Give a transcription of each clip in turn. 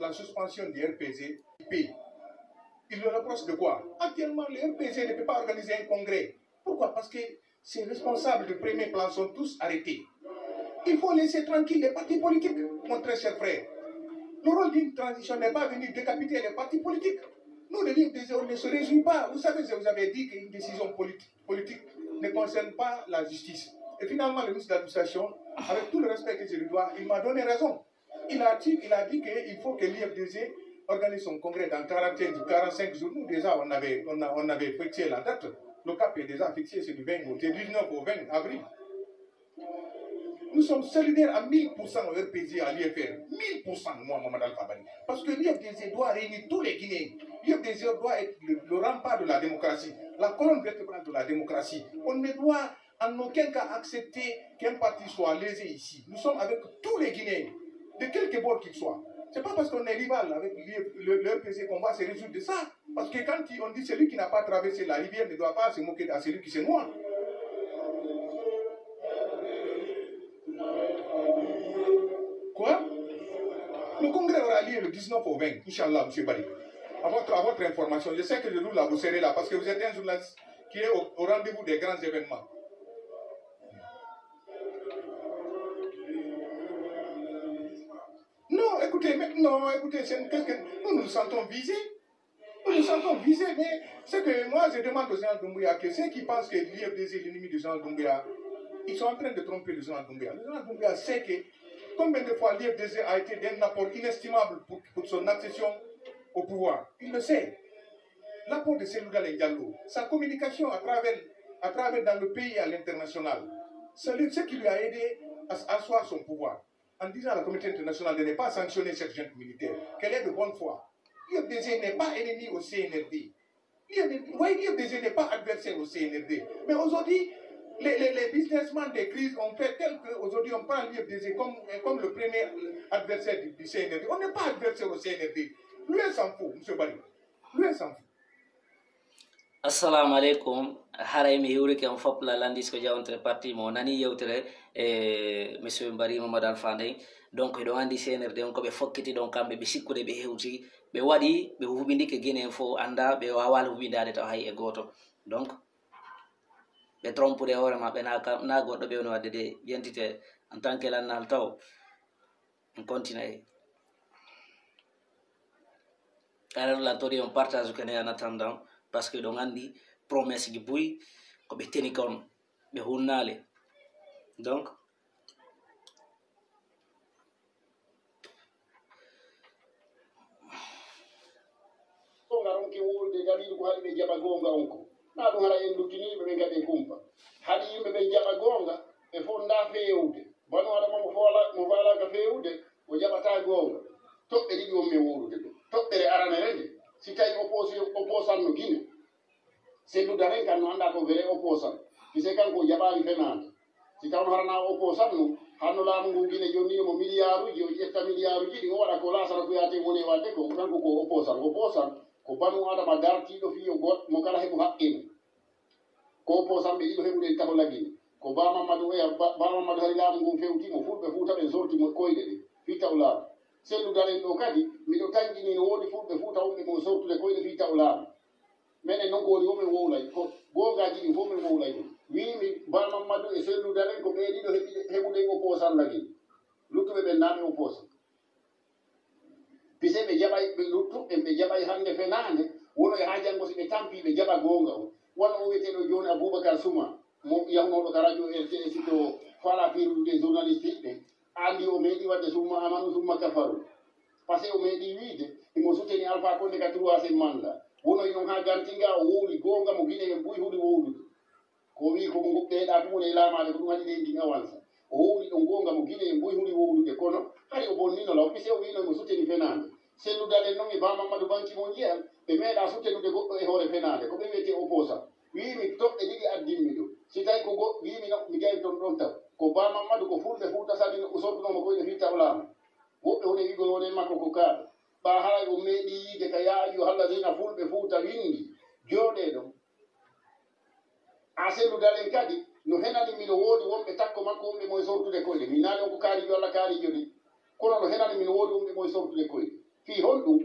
la suspension du RPZ, il le reproche de quoi? Actuellement, le RPZ ne peut pas organiser un congrès. Pourquoi? Parce que ses responsables de premier plan sont tous arrêtés. Il faut laisser tranquille les partis politiques, mon très cher frère. Le rôle d'une transition n'est pas venu décapiter les partis politiques. Nous, les LIFDZ, on ne se réjouit pas. Vous savez, je vous avais dit qu'une décision politique ne concerne pas la justice. Et finalement, le ministre de l'administration, avec tout le respect que je lui dois, il m'a donné raison. Il a dit qu'il faut que l'IFDZ organise son congrès dans 45 jours. Nous, déjà, on avait fixé la date. Le cap est déjà fixé, c'est du 19 au 20 avril. Nous sommes solidaires à 1000% au RPZ, à l'IFR. 1000%, moi, Mamadou Al-Fabani. Parce que l'IFDZ doit réunir tous les Guinéens. L'IFDZ doit être le rempart de la démocratie, la colonne vertébrale de la démocratie. On ne doit en aucun cas accepter qu'un parti soit lésé ici. Nous sommes avec tous les Guinéens, de quelque bord qu'ils soient. Ce n'est pas parce qu'on est rival avec le RPZ qu'on va se résoudre de ça. Parce que quand on dit celui qui n'a pas traversé la rivière ne doit pas se moquer de celui qui se noie. Quoi? Le congrès aura lieu le 19 au 20, Inch'Allah, M. Bari. À votre information, je sais que je dois là, vous serez là, parce que vous êtes un journaliste qui est au rendez-vous des grands événements. Non, écoutez, nous nous sentons visés. Nous nous sentons visés, mais c'est que moi, je demande aux gens d'Oumbouya que ceux qui pensent que l'IFDZ est l'ennemi des gens d'Oumbouya, ils sont en train de tromper les gens d'Oumbouya. Les gens d'Oumbouya savent que combien de fois l'IFDZ a été d'un apport inestimable pour son accession au pouvoir. Il le sait. L'apport de Seydou Dalein Diallo, sa communication à travers dans le pays et à l'international, c'est ce qui lui a aidé à asseoir son pouvoir. En disant à la communauté internationale de ne pas sanctionner cette junte militaire, qu'elle est de bonne foi. L'IFDZ n'est pas ennemi au CNRD. L'IFDZ n'est pas adversaire au CNRD. Mais aujourd'hui, les businessmen des crises ont fait tel qu'aujourd'hui on prend l'IFDZ comme le premier adversaire du CNRD. On n'est pas adversaire au CNRD. Lui, il s'en fout, M. Bari. Lui, il s'en fout. Assalamu alaikum. Haray mi hiwri ke on fop la landis ko jawantere parti mo nani yewtere monsieur Bari Mamadou Alfandé. Donc do andi CNRD on ko be fokkiti donc kambe be sikkude be hewti be wadi be hubindike Guinée fo anda be wawal hubindade taw hay e goto. Donc be trompude hoore mabɓe na goɗɗo ɓe woni wadde de yentite en tant que lannal taw on continue alors lantori on partage kene en attendant parce que ɗon andi promesse ji boyi ko ɓe teni kon ɓe hunnale donc ngaronke wolde dalilu ko haɗi ɓe jaɓa gonga on ko na ɗum hara en luttiniɓe ɓe gaɗe kumpa haɗi yimɓe ɓe jaɓa gonga ɓe fonda fewude bano haɗama mo falaka fewude o jaɓata gonga toɓɓe ɗiɗi wonmi wurude ɗum toɓɓere aranere nde si tawi opposan no Guinée Seydou Dalein kan no anda ko vrai opposan fise kanko jaɓani fenade si tawno harana opposan no hanno laamu ngu Guinée joni mo milliard uji o ƴetta milliard uji ɗi o waɗa ko lasara ko yate woni wadde ko kanko ko opposan ko banu adama dartiɗo fiyo goɗɗo mo kala heɓu haqqimo ko opposan ɓe ɗiɗo heɓuɗen taho lagine ko ba Mamadou hari laamu ngu fewtimo fulɓe fuuta ɓen sortimo koyɗe ɗe fi taw laamu Seydou Dalein ɗo kadi miɗo tañƴini no woodi fulɓe fuuta wonɓe mo sortude koyɗe fi taw laamu minen noon ko woni womin wowlay ko gongaji ɗi fof min wowlay ɗum wimi ba Mamadou e Seydou Dalein ko ɓeeɗiɗo heɓuɗen opposan lagine luttuɓe ɓen naami opposan pise ɓe jaɓay ɓe luttuɓe ɓe jaɓay hannde fenande wono e ha janngo si ɓe tampi ɓe jaɓa gonga o wona o wiyeteɗo joni Aboubacar Souma mo yahnoɗo ka radio RTS sito fala firude journaliste hiɓɓe andi o meeɗi wadde Souma Amadou Souma Kafaru par ce que o meeɗi wiide imo souteni Alpha Condé ka 3e mandat wono non ha gantinga o wowli gonga mo Guinée en ɓuuri huuɗi wowlude ko wi ko goɓɓeɗa fu woni e laamade ko ɗum waɗi leydi avance o wowli ɗon gonga mo Guinée en ɓuuri huuɗi wowlude kono hay o bonnino law pise o wino mo souteni fenade Seydou Dalein noon e Ba Mamadou Banki mo jiyam ɓe meeɗa suttenude goɗɗo e hoore fenade ko ɓe wiyete opposan wimi toɓɓe ɗiɗi addinmi ɗo si tawi ko goɗɗo wimi no mi jawi toon ɗon taw ko Ba Mamadou ko fulɓe fuuta sadi o sortunomo koyɗe fitta o laamu woɓɓe woni wigol wonen makko ko kaaɗo ɓa haray o meeɗi yiide ka ya ayyuhallazina fulɓe fuuta windi jooɗe ɗon a Seydou Dalein kadi no henani mino woodi wonɓe takko makko wonɓe moye sortude koyɗe mi naani on ko kaarijo Allah kaarijo de kono no henani mino woodi wonɓe moye sortude koyɗe fi honɗum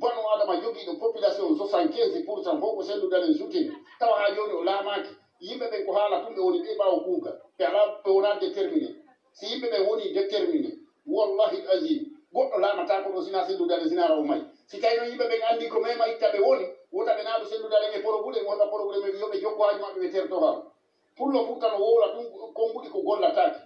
banu adama jogiiɗo population 75% fof ko selludalen sutini tawa ha joni o laamaki yimɓe ɓen ko haala tumɓe woni ɓe ɓaawo kuugal ɓe ala ɓe wona déterminé si yimɓe ɓen woni déterminé wallahi asim goɗɗo laamata ko ɗo sina selludale sinara o mayi si tawi noon yimɓe ɓen anndi ko mema itta ɓe woni wota ɓe naaɗo selludalen e poroɓuɗe wonɗa poroɓuɗe men yoɓe jokko haji maɓɓe ɓe terto haala pullo fuuta no wowla ɗum konguɗi ko gollataki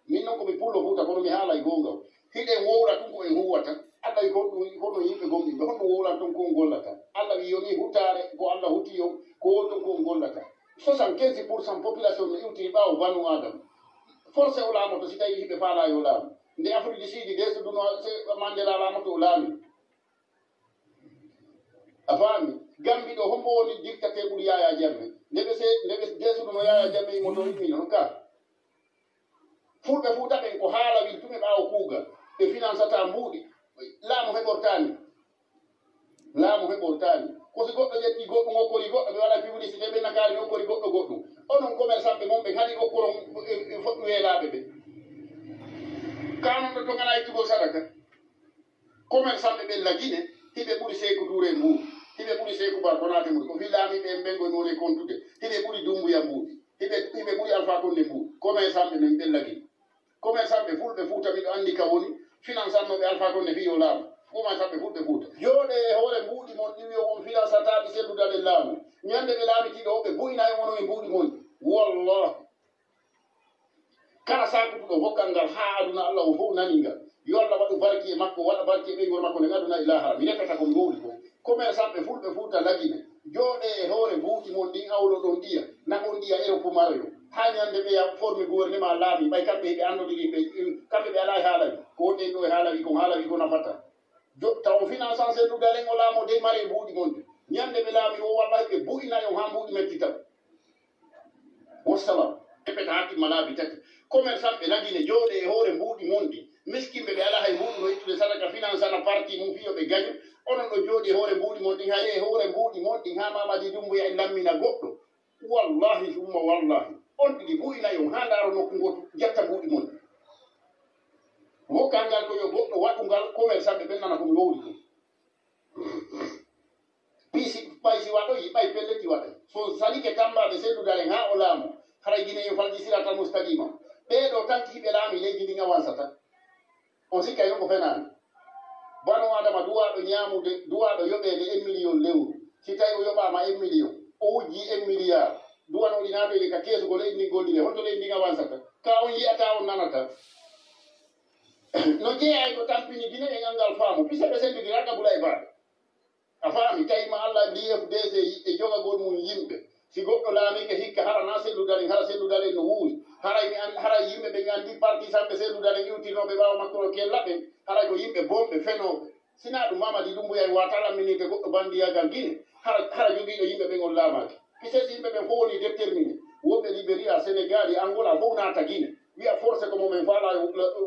min noon komi pullo fuuta kono mi haala e gonga o hiɗen wowla ɗum ko en huwata allah wi hono yimɓe gomɗiɓe honno wowlan ton ko on gollata allah wi yoni hutare ko allah huti on ko won ton ko on gollata 75% population no iwtiri ɓaawo banu adama forcé o laamoto si tawi yimɓe faala yo laamu nde afrique du sud desuduno mandela laamoto o laami a faami gambi ɗo hombo woni dictateur ɓuuri yaya jamme ndeɓe desuduno yaya jamme imoto yimmi noon ka fulɓe fuu taɓen ko haala wil tume ɓaawo kuugal ɓe financata mbuuɗi laamu heɓortani ko si goɗɗo ƴetti goɗɗum okkori goɗɗo ɓe waɗa publicité ɓe nakaari okkori goɗɗo goɗɗum onon commerçant ɓe mon ɓe haɗi okkoron foɗɗu weelaaɓe ɓe kanon ɗo togana ittugol sadaka commerçant ɓe ɓen lagine hiɓe ɓuri Sékou Touré mbuuɗi hiɓe ɓuri Sékou Ba Konaté mbuuɗi ko filaami ɓe mbengoy mone kontude hiɓe ɓuri Dumbuya mbuuɗi hiɓe ɓuri Alpha Condé mbuuɗi commerçant ɓe men ɓen lagine commerçant ɓe fulɓe fuuta miɗo anndi ka woni finançannoɓe Alpha Condé fi yo laamu commerçant ɓe fulɓe fuuta jooɗe e hoore mbuuɗi mon ɗiwi o won financataɓe selludalen laamu ñande ɓe laamitiɗo o ɓe buyina e wono e mbuuɗi mon wallahi kala sakutuɗo hokkal ngal haa aduna allah o fof nani ngal yo allah waɗu barki e makko waɗa barki e ɓeygol makko nden aduna e lahara mi repata komi wowli ko commerçant ɓe fulɓe fuuta lagine jooɗe e hoore mbuuɗi mon ɗin awlo ɗon ɗiya nakon ɗiya europe maroyo ha ñande ɓe ya forme gouvernement laami ɓay kamɓe ɓe annodiri ɓe kamɓe ɓe ala e haalawi ko wonɗen ɗo e haalawi kon haalawi ko nafata taw finançant selludalen o laamo dey mari e mbuuɗi mon ñande ɓe laami o wallahi ɓe buyina on ha mbuuɗi mettita wassalam epeta hakkimma laabi tati commerçant ɓe lagine jooɗe e hoore mbuuɗi mon ɗi miskimɓe ɓe ala hay mbuuɗi no ittude sadaka financana parti mum fiyo ɓe gaño onon ɗo jooɗi e hoore mbuuɗi mon ɗin hay e hoore mbuuɗi mon ɗin ha mamadi Dumbuya e lammina goɗɗo wallahi summa wallahi on ɗiɗi buyina on ha ndaaro nokku ngotu jatta mbuuɗi mon wokkal ngal ko yo goɗɗo waɗungal commerçant ɓe ɓen nana komi wowli ko ɓaysi waɗoyi ɓay pelleti waɗay so salike tambade selludalen ha o laamu haray guine yo falji sirata mustaqima ɓeɗo tanki hiɓe laami leydi ndin avancata on sikkay non ko fenani banu adama duwaɗo ñamude duwaɗo yoɓede 1 million lewru si tawi o yoɓama 1 million o wujji 1 milliard duwanoɗi natoyle ka keesugo leydi ndi gollire honto leydi ndin avancata ka on yiyata on nanata no jeeyay ko tampini guine e ngal faamu piseɓe sendidira ɗabula e baɗe a faami tawima allah l'IFDC e jogagol mum yimɓe si goɗɗo laamike hikka hara na selludalen hara selludalen no wuuri haray yimɓe ɓe gandi partisan ɓe selludalen iwtirnoɓe ɓaawa makkono kellaɓen haray ko yimɓe bomɓe fenoɓe sina ɗum Mamadi Dumbuya e wata lamminirde goɗɗo bandiyagal guine hara jogiiɗo yimɓe ɓen on laamaki pisesi yimɓe ɓen fof woni déterminé woɓɓe Libéria Sénégal e Angola fof naata guine wiya forcé ko momin faala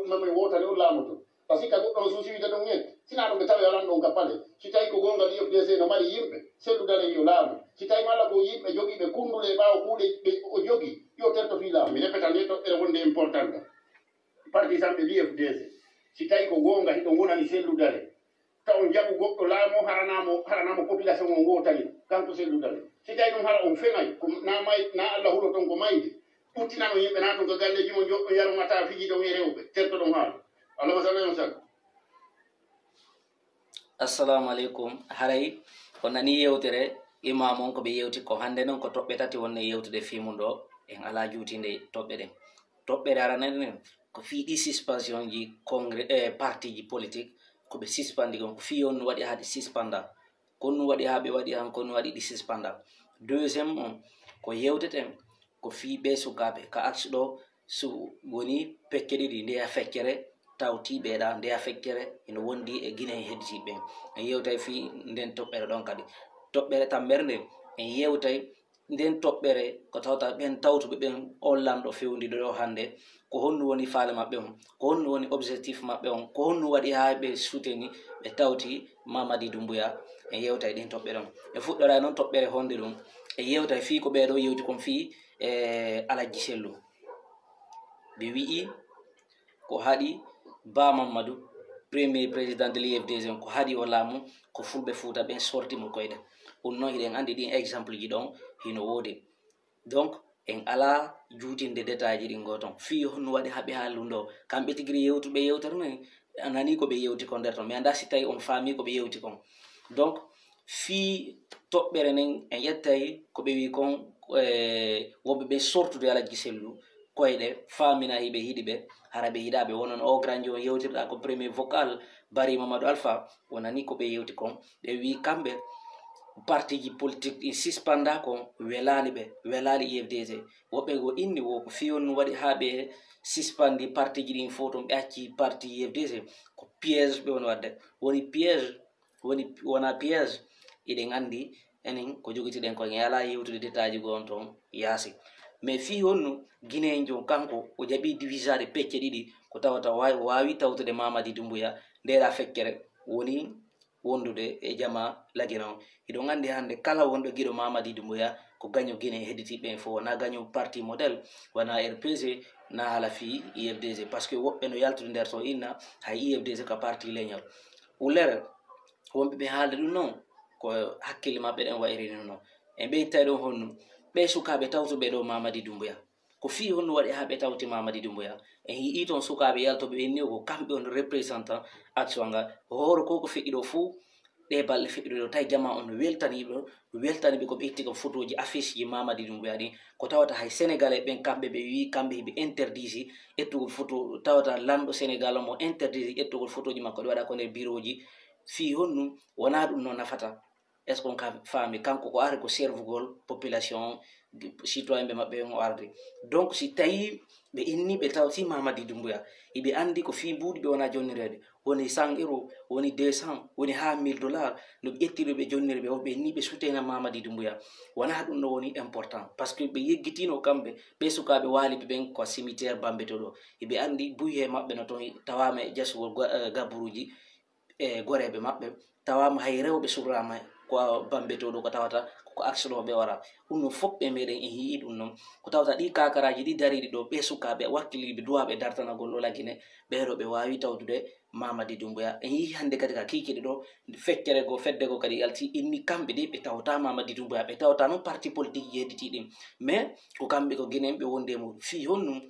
momin wotani on laamoto par ce que goɗɗo no suusiwide ɗum en sina ɗum ɓe tawi alan ɗon kappale si tawi ko gongal IFDC no mari yimɓe selludalen yo laamu si tawi mala ko yimɓe jogiiɓe kundule e ɓaawo kuuɗe o jogii yo terto fi laamu mi repeta nde toɓɓere wonde importante partisan ɓe IFDC si tawi ko gonga hiɗo gonani selludale taw jaɓu goɗɗo laamu haranamo population o wotani kanko selludale si tawi ɗum hara on fenay ko na allah hulo ton ko mayde ɓuttinano yimɓe naton ko galleji mo joɗɗo yarumata fiji ɗon e rewɓe terto ɗon haala allahma salli on sag assalamu aleykum haray ko nani yewtere imam on ko ɓe yewti ko hande noon ko toɓɓe tati wonno yewtude fimum ɗo en ala juutinde toɓɓe ɗen toɓɓere aranenen ko fiiɗi suspension ji congrès parti ji politique koɓe suspandi on ko fi on waɗi haɗi suspenda konnu waɗi ha ɓe waɗi han konnu waɗi ɗi suspenda deuxiéme on ko yewteten ko fi ɓe sukaɓe ka axe ɗo su woni pekke ɗiɗi ndeya feccere tawti ɓeeɗa ndeya feccere ene wondi e guine e hedditiɓe en yewtay fi nden toɓɓere ɗon kadi toɓɓere tammere nde en yewtay nden toɓɓere ko tawta ɓen tawtuɓe ɓen ollanɗo fewdiɗo ɗo hande ko honnu woni faale maɓɓe on ko honnu woni objectif maɓɓe on ko honnu waɗi ha ɓe souteni ɓe tawti Mamadi Dumbuya en yewtay ɗin toɓɓere on e fuɗɗora noon toɓɓere honde ɗum en yewtay fi ko ɓeɗo yewti kon fi Alaji Sellu ɓe wi'i ko haɗi Ba Mamadou premier président de l'IFDG ko haadi o laamu ko fulɓe fuuta ɓen sortimo koyɗe ɗum noon hiɗen andi ɗin exemple ji ɗon hino woodi donc en ala juutinde détail ji ɗin go ton fi honno waɗi haɓe haaldu ndo kamɓe tigiri yewtuɓe yewtere no anani koɓe yewti ko nder ton mais anda si tawi on faami koɓe yewti kon donc fi toɓɓere nden en ƴettay koɓe wi kon woɓɓe ɓe sortude alajji sellu koyɗe famina hiɓe hiɗi ɓe hara ɓe yiɗaɓe wonon o grand o yewtirɗa ko premier vocal Barry Mamadou Alpha wonani koɓe yewti kon ɓe wi kamɓe parti ji politique ɗi suspenda kon welali ɓe welali IFDG woɓɓe go inni wo ko fiyon waɗi ha ɓe suspandi parti ji ɗin fo ton ɓe acci parti IFDG ko piège ɓe woni wadde woni piège wona piège iɗen andi enen ko jogitiɗen ko en yala yewtude détail ji gon ton yaasi mais fi honno guinéen jon kanko o jaɓi divisade pecce ɗiɗi ko tawata wawi tawtude Mamadi Doumbouya ndeɗa feccere woni wondude e jama lagina o iɗon andi hande kala wonɗo guiɗo Mamadi Doumbouya ko gaño guiné hedditiɓe fo wona gaño parti modèle wona RPG na hala fi IFDG par ce que woɓɓe no yaltude nder to inna hay IFDG ka parti leñol ulere wonɓe ɓe haalde ɗum noon ko hakkille maɓɓe ɗen wayrini noon en ɓeytay ɗon honno ɓe sukaɓe tawtuɓe ɗo Mamadi Doumbouya ko fi honno waɗi ha ɓe tawti Mamadi Doumbouya en yii ton sukaɓe yaltoɓe ɓenni ko kamɓe on représentant action nga hoore ko feƴƴi ɗo fou ɗe balɗe feƴƴuɗe ɗo tawi jama on weltaniɓe ko ɓe itti ko photo ji affiche ji Mamadi Doumbouya ɗi ko tawata hay sénégalais ɓen kamɓe ɓe wi kamɓe heɓe interdisi ettugol photo tawata lanɗo sénégal mo interdisi ettugol photo ji makko ɗi waɗa ko nder bureau ji fi honno wona ɗum no nafata est ce qu'on ka faami kanko ko ari ko servugol population citoyen ɓe maɓɓe o arde donc si tawi ɓe inni ɓe tawti Mamadi Doumbouya iɓe andi ko fi mbuuɗi ɓe wona jonnirede woni 100 €, woni 200, woni ha $1000 no ɓe ƴettiri ɓe jonniri ɓe ɓe inni ɓe sutena Mamadi Doumbouya wona ɗum no woni important par ce que ɓe yeggitino kamɓe ɓe sukaɓe waliɓe ɓen ko cimitiére Bambeto ɗo iɓe andi buye maɓɓe no toon tawama e jasugol gaburuji e goreɓe maɓɓe tawama hay rewɓe sukrama ko Bambeto ɗo ko tawata ko action ɓe wara ɗum no fof ɓe meɗen en yii ɗum noon ko tawata ɗi kakaraji ɗi dariɗi ɗo ɓe sukaɓe wakkiliɓe duwaɓe dartanagol ɗo lagine ɓeɗo ɓe wawi tawtude Mamadi Doumbouya en yii hande kadi ka kikiɗe ɗo feccere go fedde go kadi yalti inni kamɓe ɗi ɓe tawta Mamadi Doumbouya ɓe tawta noon parti politique yedditiɗin mais ko kamɓe ko guinen ɓe wondemo fi honnum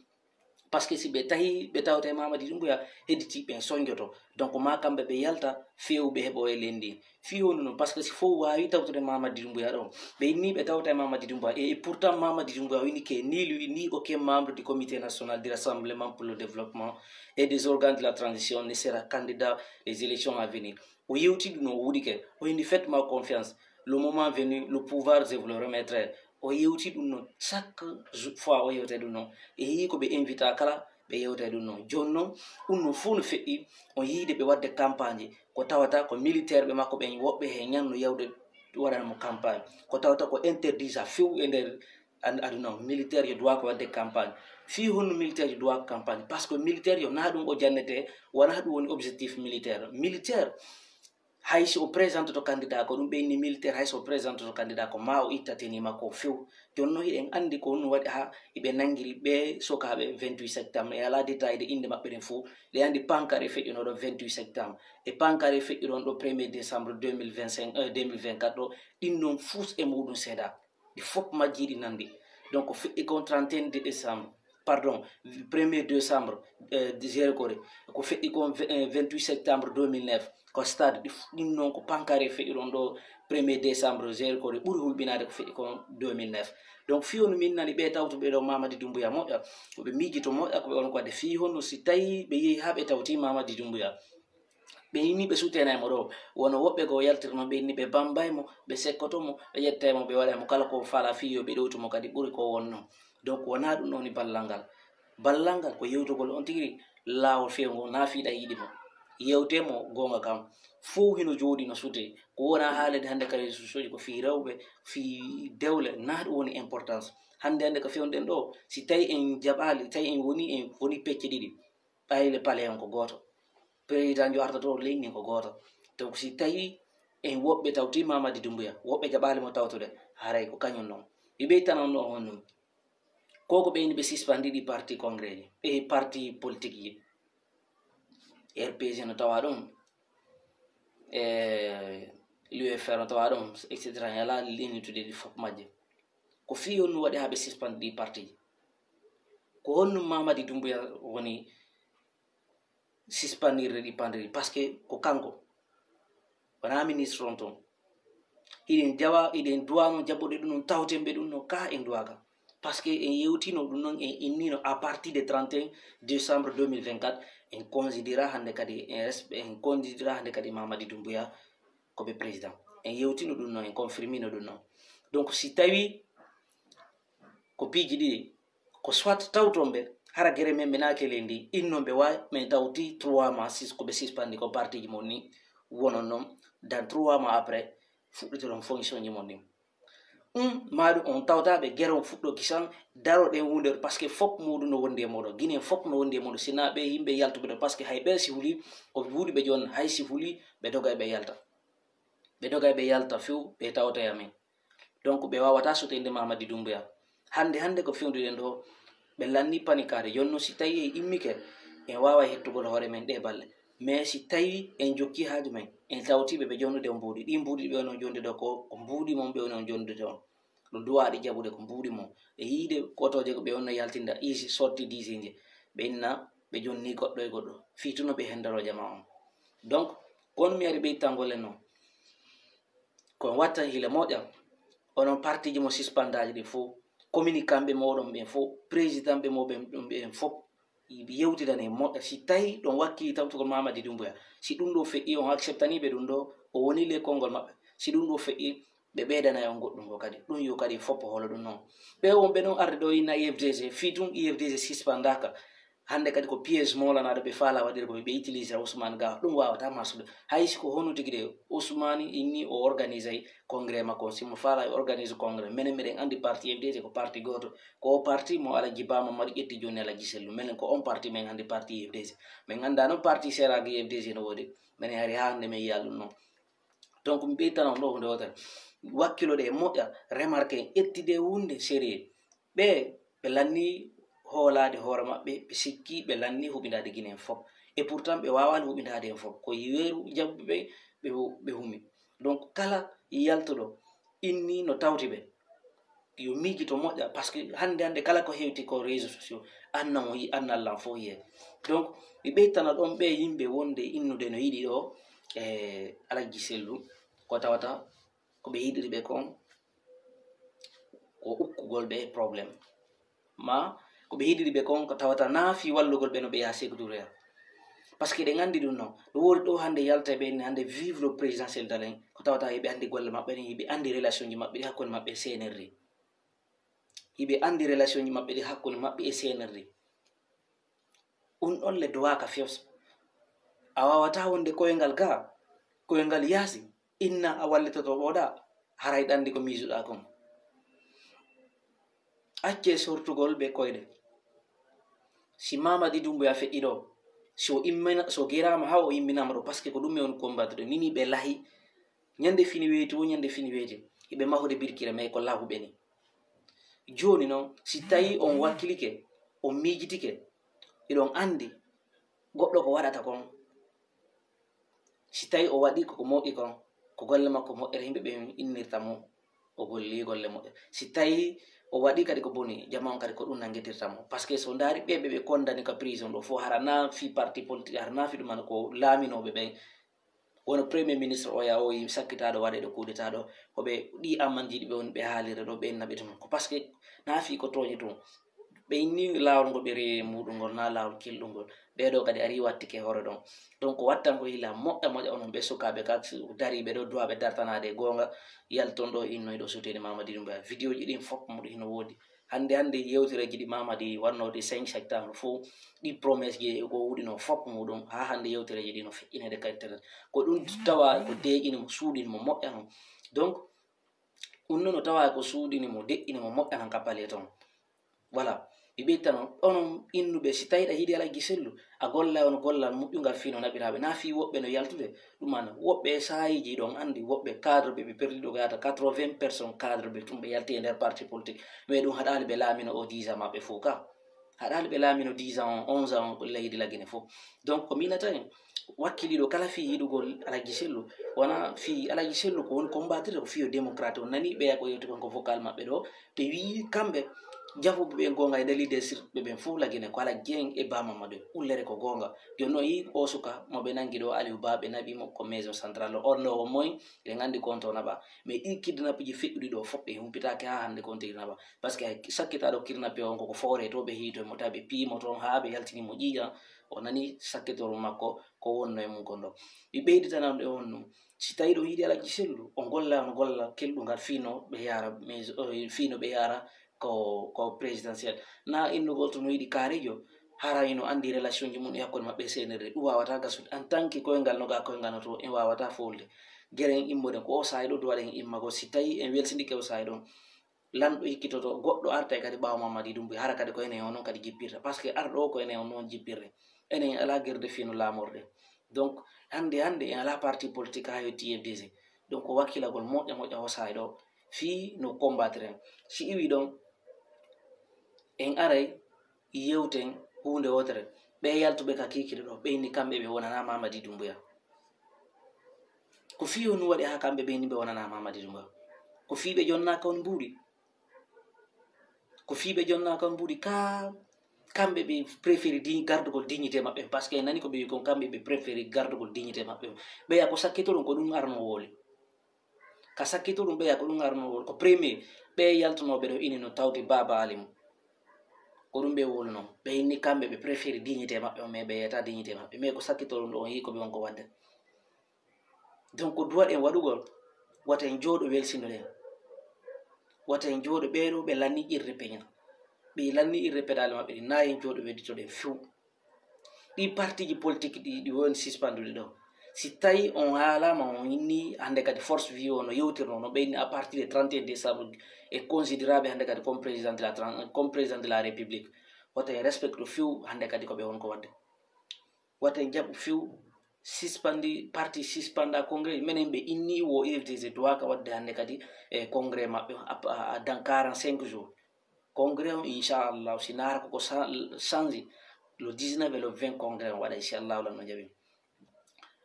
par ce que si ɓe tawi ɓe tawta Mamadi Doumbouya hedditiɓe soñjoto donc ma kamɓe ɓe yalta fewɓe heɓo e lendi fi honno noon par ce que si fof wawi tawtude Mamadi Doumbouya ɗon ɓe inni ɓe tawta Mamadi Doumbouya et pourtant Mamadi Doumbouya wini que ni lui ni aucun membre du comité national du rassemblement pour le développement et des organes de la transition ne sera candidat aux élections à venir o yewti ɗum o wuɗi ke o indi faites-moi confiance le moment venu le pouvoir je vous le remettrai o yewti ɗum noon chaque fois o yewte ɗum noon e yii ko ɓe invita kala ɓe yewte ɗum noon joni noon ɗum no fuu no feƴƴi on yiide ɓe wadde campagne ko tawata ko militaire ɓe makko ɓen woɓɓe he ñanno yewde waɗanamo campagne ko tawata ko interdisa few e nder aduna militaire yo duwa ko wadde campagne fi honno militaire yo duwa campagne par ce que militaire yo na ɗum o jannete wona ɗum woni objectif militaire haysi o présente to candidat ko ɗum ɓeyni militaire haysi o présente to candidat ko ma o ittatenima ko few jonno hiɗen andi ko honno waɗi ha eɓe nangiri ɓe sokaɓe 28 septembre e ala détail de inde maɓɓe ɗen fou ɗe andi pancare feƴƴunoɗo 28 septembre e pancare feƴƴuɗon ɗo 1er décembre 2024 ɗo ɗin noon fous e muɗum seeɗa ɗi fof majjiɗi nandi donc feƴƴi kon 31 décembre pardon 1er décembre géré kore ko feƴƴi kon 28 septembre 2009 ko stade ɗin noon ko pancare feƴƴuɗon ɗo 1er décembre géré kore ɓuuri hulɓinade ko feƴƴi kon 2009 donc fi honno min nani ɓe tawtuɓe ɗo Mamadi Doumbouya moƴƴa koɓe miijito moƴƴa koɓe on ko wadde fi honno si tawi ɓe yeehi ha ɓe tawti Mamadi Doumbouya ɓe yini ɓe sutenaymo ɗo wono woɓɓe ko yaltirno ɓe inni ɓe bambaymo ɓe sekkotomo ɓe ƴettaymo ɓe waɗaymo kala ko fala fiyo ɓe ɗowtumo kadi ɓuuri ko wonno donc wona ɗum ɗon ni ballal ngal ko yewtugol on tigiri laawol fewgo na fiiɗa yiɗimo yewtemo gonga kam fo hino jooɗi no sute ko wona haalede hande ka réseau sociaux ko fi rewɓe fi dewle na ɗum woni importance hande ko fewɗen ɗo si tawi en jaɓali tawi en woni pecce ɗiɗi ɓayle paale en ko goto président jo arta to leyni ko goto donc si tawi en woɓɓe tawti Mamadi Doumbouya woɓɓe jaɓali mo tawtude haray ko kañum noon ɓe ɓeytanon ɗo honno koko ɓeyni ɓe suspandi ɗi parti congrès ji e parti politique ji rpg no tawa ɗum l'UFR no tawa ɗum etc yala linitude ɗi fof majje ko fi on waɗi ha ɓe suspend ɗi parti ko honnum Mamadi Doumbouya woni suspendirde ɗi pandiri par ce que ko kanko wona ministre on toon iɗen jawa iɗen duwano jabbuɗe ɗum non tawtemɓe ɗum no ka en duwaka par ce que en yewtino ɗum noon en innino à partir de 31 décembre 2024 en considéra hande kadi en considéra hande kadi Mamadi Doumbouya koɓe président en yewtino ɗum noon en confirmino ɗum noon donc si tawi ko piiji ɗiɗi ko soit tawtonɓe hara guere men ɓe nakele ndi innoɓe wawi min tawti 3 mois 6 koɓe suspandi ko partiji mon ni wonon noon dans 3 mois après fuɗɗotoɗon fonction ji mon ni maɗum on tawtaɓe guere on fuɗɗo kisan daroɗen hunde par ce que fop muɗum no wondi e moɗon guine fop no wondi e moɗon sina ɓe yimɓe yaltuɓe ɗo par ce que hay ɓe si huuli ko wuuɗi ɓe joni hay si huuli ɓe dogay ɓe yalta few ɓe tawta e amen donc ɓe wawata sotede Mamadi Doumbouya hande ko fewduɗen ɗo ɓe lanni panikade jonno si tawi en immike en wawa hettugol hoore men ɗe balle mais si tawi en jokki haaju men en tawtiɓe ɓe jonnude o mbuuɗi ɗi mbuuɗi ɓe woni jondude ko mbuuɗi mon ɓe woni on jondude on ɗum duwaɗi jaɓude ko mbuuɗi mon e yiide kotoje ko ɓe wonno yaltinda isi sorti disije ɓe inna ɓe jonni goɗɗo e goɗɗo fituno ɓe hendaro jama on donc kon mi ari ɓeytangolle noon kon watta hila moƴƴa onon partiji mo suspendaji ɗi fo communicant ɓe moɗon ɓen fo président ɓe moɓen ɗum ɓen fop yewtidane moƴƴa si tawi ɗon wakkili tawtugol Mamadi Doumbouya si ɗum ɗo feƴƴi on acceptaniɓe ɗum ɗo o woni le konngol maɓɓe si ɗum ɗo feƴƴi ɓe ɓeydanayi on goɗɗum go kadi ɗum yo kadi foppo holo ɗum noon ɓe wonɓe ɗon arde ɗo inna IFDG fi tun IFDG suspendaka hande kadi ko piège molanaɗo ɓe faala waɗire ko ɓe utilisera Ousmane Ga ɗum wawata marsude haysi ko hono tigui de Ousmane inni o organise ay congrès makko simo faala organise congrès minen miɗen andi parti IFDG ko parti goto ko parti mo Alaji Ba Mamadou ƴetti joni Alaji Sellu minen ko on parti men andi parti IFDG min anda noon parti serage IFDG no woodi minen hari ha hande min yiya ɗum noon donc mi ɓeytanon ɗo hunde wotere wakkiloɗe e moƴƴa remarque ƴettide hunde sérieux ɓe lanni hoolade hoore maɓɓe ɓe sikki ɓe lanni huɓidade guinen fof et pourtant ɓe wawani huɓidade en fof ko weeru jabɓeɓe ɓe humi donc kala yaltuɗo inni no tawti ɓe yo miiji to moƴƴa par ce que hande kala ko hewti ko réseau sociaux annamo yi annallan fof yiye donc ɓe ɓeytana ɗon ɓe yimɓe wonde innude no yiɗi ɗo e Alaji Sellu ko tawata ko ɓe yiɗiri ɓe kon ko ukkugol ɓe probléme ma ko ɓe yiɗiri ɓe kon ko tawata naafi wallugol ɓe no ɓe yaha sécurité par ce que ɗe gandi ɗum noon ɗo wori ɗo hande yalta ɓe hande vive le présidentiel dalen ko tawata yiɓe andi golle maɓɓe ɗen yiɓe andi relation ji maɓɓe ɗi hakkude maɓɓe e CNRD yiɓe andi relation ji maɓɓe ɗi hakkude maɓɓe e CNRD ɗum ɗon le dowaka fewsa a wawata wonde koyngal ga koyngal yaasi inna a wallitoto ɓoɗa haray ɗandi ko miisuɗa kon acce sortugol ɓe koyɗe si Mamadi Doumbouya feƴƴi ɗo so gerama ha o imminama ɗo par ce que ko ɗum e on combattude nini ɓe laahi ñande fini weyti wo ñande fini weyti hiɓe mahude birkira mais ko lahuɓe ni joni noon si tawi on wakkilike on miijitike eɗon andi goɗɗo ko waɗata kon si tawi o waɗi koko moƴƴi kon ko golle makko moƴƴere yimɓe ɓe innirta mo o golli golle moƴƴe si tawi o waɗi kadi ko boni jama on kadi ko ɗum nanguetirta mo par ce que so daari ɓeɓe ɓe condamné ka prison ɗo fo hara naafi parti politique hara naafi ɗuman ko laaminoɓe ɓen wono premier ministre o ya o yi sakkitaɗo waɗeɗo kuudetaɗo koɓe ɗi amandiɗi ɓe woni ɓe haalire ɗo ɓe innaɓe tuma ko par ce que naafi ko toñi tuma ɓe inni lawol ngol ɓe rewi muɗum ngol na lawol kelɗum ngol ɓeɗo kadi ari wattike hoore ɗon donc wattan ko hila moƴƴa onon ɓe sukaɓe ka dariɓe ɗo duwaɓe dartanade e gonga yalton ɗo innoyɗo sotede Mamadi Doumbouya vidéo ji ɗin fof muɗum hino woodi hande yewtireji ɗi Mamadi wannode 5 septembre fo ɗi promesse ji ko wuɗino fof muɗum ha hande yewtireji ɗi no feƴƴinede kadi ko ɗum tawa ko deƴinimo suuɗinimo moƴƴa non donc ɗum noon no tawa ko suuɗinimo deƴƴinimo moƴƴa nan kappale toon voilà ɓe ɓeytano onon innuɓe si tawi ɗa yiɗi Alaji Sellu a golla on gollal moƴƴugal fi no naɓiraɓe na fi woɓɓe no yaltude ɗum ana woɓɓe sayiji ɗon andi woɓɓe cadre ɓe perdiɗo ko yata 80 personnes cadre ɓe tum ɓe yalti e nder parti politique mais ɗum haɗali ɓe laamino o 10 ans maɓɓe fo ka haɗal ɓe laamino 10 ans 11 ans leydi la Guinée fof donc ko minata en wakkiliɗo kala fi yiɗugol Alaji Sellu wona fi Alaji Sellu ko woni combattre ko fiyo démocrate o nani ɓeya ko yewti konko vocal maɓɓe ɗo ɓe wi kamɓe jafuɓe ɓe gonga e dalide sirɓe ɓen fof la Guinée ko Alaji Dieng e Ba Mamadou ullere ko gonga joni noon yi o suka moɓe nangi ɗo Aliou Ba ɓe naɓimo ko maison centrale on o moy ɓe gandi compte o naɓa mais ɗi kidnappe ji feƴƴuɗi ɗo fof ɓe humpitake ha hande kon tigi naɓa par ce que hay sakkitaɗo kidnappe on koko foore to ɓe hiito mo tawi ɓe piimo toon ha ɓe yaltinimo ƴiiƴa o nani sakkitoru makko ko wonno e mum kon ɗo ɓe ɓeyditanamɗe on ɗum si tawi ɗo yiiɗi Alaji Sellu o golla no golla kelɗugal fino ɓe yara fino ɓe yara ko présidentiel na innugol to no yiɗi kaarijo hara ino andi relation ji mum e hakkude maɓɓe senerde ɗum wawata gasude en tant que koyngal no ga koyngal no to en wawata folde guere en immoɗen ko o sahi ɗo duwaɗen immago si tawi en welsindike o sahi ɗon lanɗo hikkitoto goɗɗo arta kadi ɓawa Mamadi Doumbouya hara kadi ko enen on noon kadi jippirta par ce que arɗo o ko enen on noon jippirre enen ala guerde fino lamorde donc hande en ala parti politique ha yetti FDC donc ko wakkilagol moƴƴa o sahi ɗo fi no combattre en si iwi ɗon en aray yewten hunde wotere ɓe yaltuɓe ka kikiɗe ɗo ɓeyni kamɓe ɓe wonana Mamadi Doumbouya ko fi on waɗi ha kamɓe ɓeyni ɓe wonana Mamadi Doumbouya ko fi ɓe jonnaka on mbuuɗi ko fi ɓe jonnaka on mbuuɗi ka kamɓe ɓe préféri gardugol dignité maɓɓe par ce que en nani ko ɓe wi kon kamɓe ɓe préféri gardugol dignité maɓɓe ɓeya ko sakkitoɗum ko ɗum arno woli ka sakkitoɗum ɓeya ko ɗum arno woli ko premier ɓe yaltunoɓe ɗo ini no tawde Baba Alimu ko ɗum ɓe woluno ɓeyni kamɓe ɓe préféri dignité maɓɓe mais ɓe yeyata dignité maɓɓe mais ko sakkitoɗum ɗo on yi ko ɓe wonko wadde donc ko duwaɗen waɗugol waten jooɗo welsindoɗen waten jooɗo ɓeɗo ɓe lanni irde peña ɓe lanni irde pédale maɓɓe ɗi nayen jooɗo wedditoɗen few ɗi parti ji politique ɗi woni suspenduɗe ɗo si tawi on haalama on inni hande kadi force vie o no yewtirno no ɓeyni à partir de 31 décembre e considérable hande kadi comme président de la république woten respecte few hande kadi koɓe wonko wadde woten jaɓu few suspandi parti suspenda congrès minen ɓe inni wo UFDC dowaka wadde hande kadi e congrès maɓɓe dans 45 jours congrès on inchallah si naara koko change le 19 et le 20 congrès on waɗa inchallah lan no jaɓi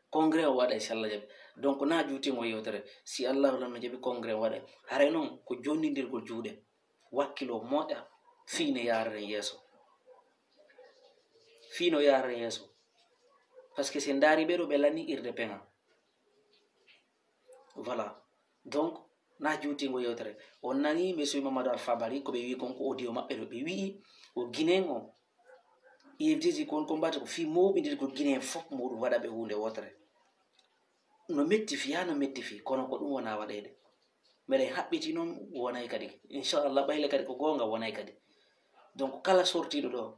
congrès o waɗa inchallah jaɓi donc na juutimo yewtere si allah lan no jaɓi congrès o waɗa haray noon ko jondidirgol juuɗe wakkilo moƴƴa fiino yararen yeeso fiino yararen yeeso par ce que se ndaari ɓeɗo ɓe lanni irde peŋa voilà donc na juutingo yewtere on nani monsieur Mamadou Alpha Bari ko ɓe wi kon ko audio maɓɓe ɗo ɓe wi o guinéen o IFDC kon combattre ko fi mawɓidirgo guinéen fof muɗum waɗa ɓe hunde wotere no metti fi ha no metti fi kono ko ɗum wona waɗede mbeɗen haɓɓiti noon wonay kadi inchallah ɓayle kadi ko gonga wonay kadi donc kala sortiɗo ɗo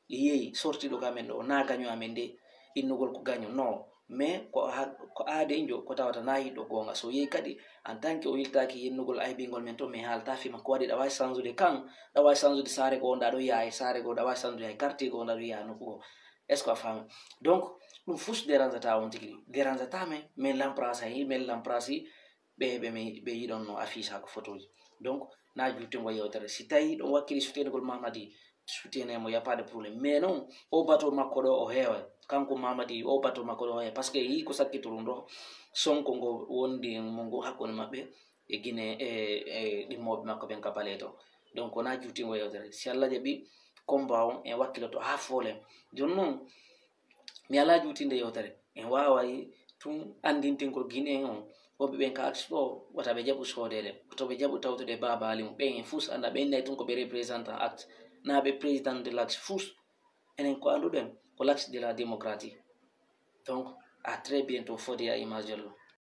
yeeyi sortiɗo kamen ɗo na gaño amen nde innugol ko gaño non mais ko aadejo ko tawata na yiɗɗo gonga so yeeyi kadi en tant que o wiltaki yennugol aybingol men to mais haalta fima ko waɗi ɗa wawi change kan ɗa wawi change saare go nda ɗo yaha e saare go ɗa wawi change hay quartier go nda ɗo yaha nokkugo est ce que a faami donc ɗum fus dérangata on tigui dérangata men l'emprase hay men l'emprase ɓe yiɗon no affiche ha ko photo ji donc na juttingo yewtere si tawi ɗon wakkili sutenugol Mamadi soutenemo y a pas de problème mais non o bateau makko ɗo o heewa kanko Mamadi o bateau makko ɗo o heewa par ce que yi ko sakkitoɗum ɗo sonko ngo wondi mo ngo hakkude maɓɓe e Guinée e ɗimmoɓe makko ɓen ka bale to donc wona juttingo yewtere si Allah jaɓi combat on en wakkiloto ha foolen joni noon mi ala jutinde yewtere en waway tun andintingol Guinée on woɓɓe ɓen ka axe ɗo wata ɓe jaɓu soodede to ɓe jaɓu tawtude Baba Ali mum ɓen en fus anda ɓen nayi tun ko ɓe représentant acte na ɓe président de l'axe fus enen ko anduɗen ko l'axe de la démocratie donc à très bientôt Fodé à Image Diallo.